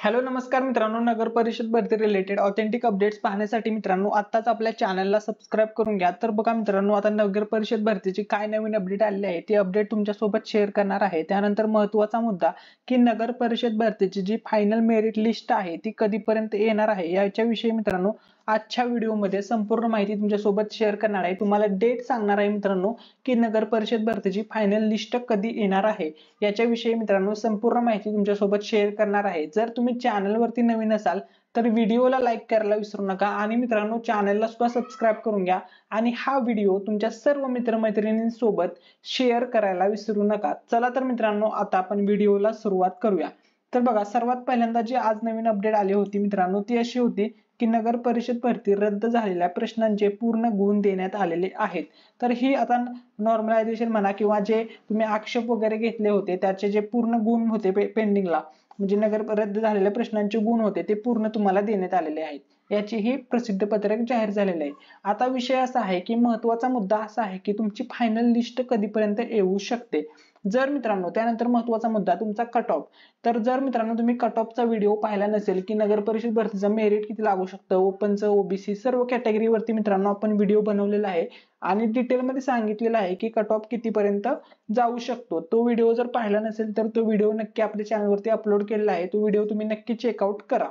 Hello नमस्कार मित्रांनो, नगर परिषद भरती रिलेटेड ऑथेंटिक अपडेट्स पाहण्यासाठी मित्रांनो आताच आपल्या चॅनलला सबस्क्राइब करून घ्या। तर बघा मित्रांनो, आता नगर परिषद भरतीची काय नवीन अपडेट आलेली आहे ती अपडेट तुमच्या सोबत शेअर करणार आहे। त्यानंतर महत्त्वाचा मुद्दा की नगर परिषद भरतीची जी फायनल मेरिट लिस्ट आहे ती कधीपर्यंत येणार आहे याच्याविषयी मित्रांनो आजच्या व्हिडिओमध्ये संपूर्ण माहिती तुमच्या सोबत शेअर करणार आहे। तुम्हाला डेट सांगणार आहे मित्रांनो की नगर परिषद भरतीची फायनल लिस्ट कधी येणार आहे याच्याविषयी मित्रांनो संपूर्ण माहिती तुमच्या सोबत शेअर करणार आहे। जर तुम्ही चॅनल वरती नवीन असाल तर व्हिडिओला लाईक करायला विसरू नका आणि मित्रांनो चॅनलला सुद्धा सबस्क्राइब करून घ्या आणि हा व्हिडिओ तुमच्या सर्व मित्रमैत्रिणींसोबत शेअर करायला विसरू नका। चला तर मित्रांनो आता आपण व्हिडिओला सुरुवात करूया। तर बघा, सर्वात पहिल्यांदा जी आज नवीन अपडेट आली होती मित्रांनो ती अशी होती की नगर परिषद भरती रद्द झालेल्या प्रश्नांचे पूर्ण गुण देण्यात आलेले आहेत। तर ही आता नॉर्मलायझेशन म्हणा किंवा जे तुम्ही आक्षेप वगैरे घेतले होते त्याचे जे पूर्ण गुण होते पेंडिंगला, म्हणजे नगर रद्द झालेल्या प्रश्नांचे गुण होते ते पूर्ण तुम्हाला देण्यात आलेले आहेत। याची ही प्रसिद्ध पत्रक जाहीर झालेले आहे। आता विषय असा आहे की महत्त्वाचा मुद्दा असा आहे की तुमची फायनल लिस्ट कधीपर्यंत येऊ शकते। जर मित्रांनो त्यानंतर महत्त्वाचा मुद्दा तुमचा कट ऑफ। तर जर मित्रांनो तुम्ही कट ऑफचा व्हिडिओ पाहिला नसेल की नगर परिषद भरतीचा मेरिट किती लागू शकतं, ओपनचं ओबीसी सर्व कॅटेगरी वरती मित्रांनो आपण व्हिडिओ बनवलेला आहे आणि डिटेल मध्ये सांगितलेलं आहे की कट ऑफ कितीपर्यंत जाऊ शकतो। तो व्हिडिओ जर पाहिला नसेल तर तो व्हिडिओ नक्की आपल्या चॅनलवरती अपलोड केलेला आहे, तो व्हिडिओ तुम्ही नक्की चेकआउट करा।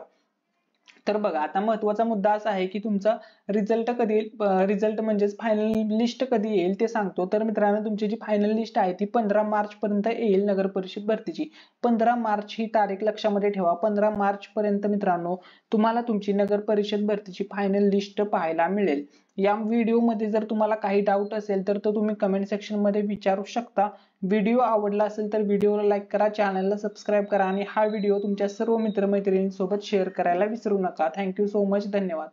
तर बघा, आता महत्त्वाचा मुद्दा असा आहे की तुमचा रिझल्ट कधी रिझल्ट म्हणजे फायनल लिस्ट कधी येईल ते सांगतो। तर मित्रांनो तुमची जी फायनल लिस्ट आहे ती 15 मार्च पर्यंत येईल नगर परिषद भरतीची। 15 मार्च ही तारीख लक्षामध्ये ठेवा। 15 मार्च पर्यंत मित्रांनो तुम्हाला तुमची नगर परिषद भरतीची फायनल लिस्ट पाहायला मिळेल। या व्हिडिओ मध्ये जर तुम्हाला काही डाऊट असेल तर तो तुम्ही कमेंट सेक्शन मध्ये विचारू शकता। व्हिडिओ आवडला असेल तर व्हिडिओला लाईक करा, चॅनलला सबस्क्राइब करा आणि हा व्हिडिओ तुमच्या सर्व मित्रमैत्रिणींसोबत शेअर करायला विसरू नका। थँक्यू सो मच, धन्यवाद।